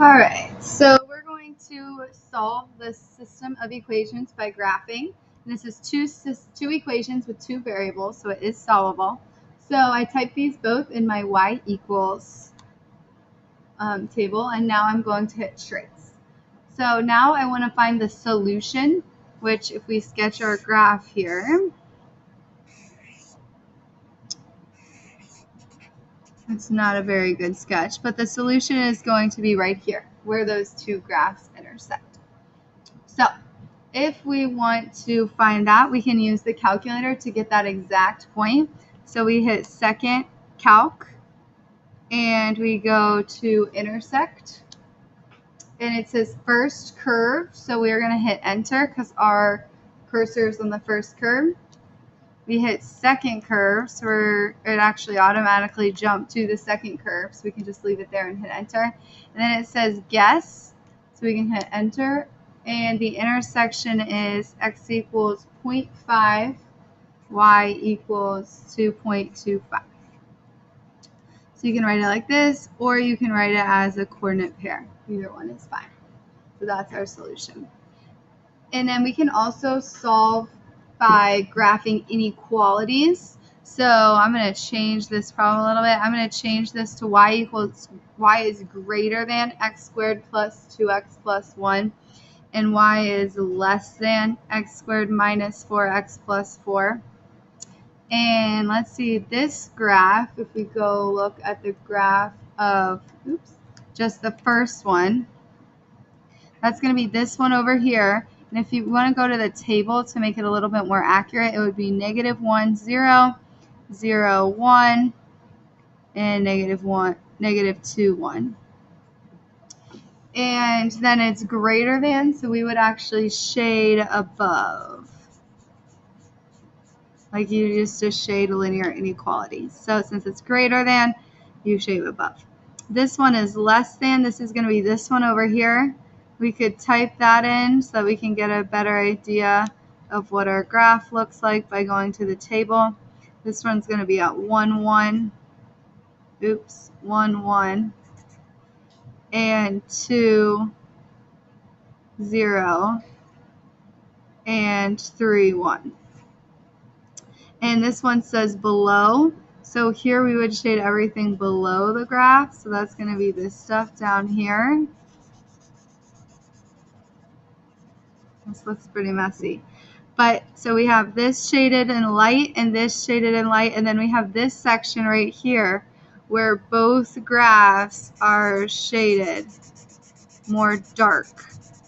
All right, so we're going to solve this system of equations by graphing. And this is two equations with two variables, so it is solvable. So I type these both in my y equals table, and now I'm going to hit trace. So now I want to find the solution, which if we sketch our graph here, it's not a very good sketch, but the solution is going to be right here, where those two graphs intersect. So if we want to find that, we can use the calculator to get that exact point. So we hit second calc, and we go to intersect, and it says first curve, so we're going to hit enter because our cursor is on the first curve. We hit second curve, so it actually automatically jumped to the second curve, so we can just leave it there and hit enter. And then it says guess, so we can hit enter, and the intersection is x equals 0.5, y equals 2.25. So you can write it like this, or you can write it as a coordinate pair. Either one is fine. So that's our solution. And then we can also solve by graphing inequalities. So I'm going to change this problem a little bit. I'm going to change this to y is greater than x squared plus 2x plus 1, and y is less than x squared minus 4x plus 4. And let's see this graph, if we go look at the graph of, just the first one, that's going to be this one over here. And if you want to go to the table to make it a little bit more accurate, it would be -1, 0, 0, 1, and -2, 1. And then it's greater than, so we would actually shade above. Like you used to shade linear inequalities. So since it's greater than, you shade above. This one is less than. This is going to be this one over here. We could type that in so that we can get a better idea of what our graph looks like by going to the table. This one's going to be at 1, 1, 1, 1, and 2, 0, and 3, 1. And this one says below. So here we would shade everything below the graph. So that's going to be this stuff down here. This looks pretty messy. But so we have this shaded in light and this shaded in light. And then we have this section right here where both graphs are shaded more dark.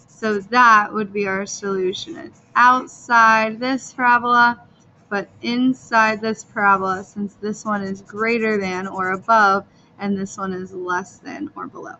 So that would be our solution. It's outside this parabola, but inside this parabola, since this one is greater than or above and this one is less than or below.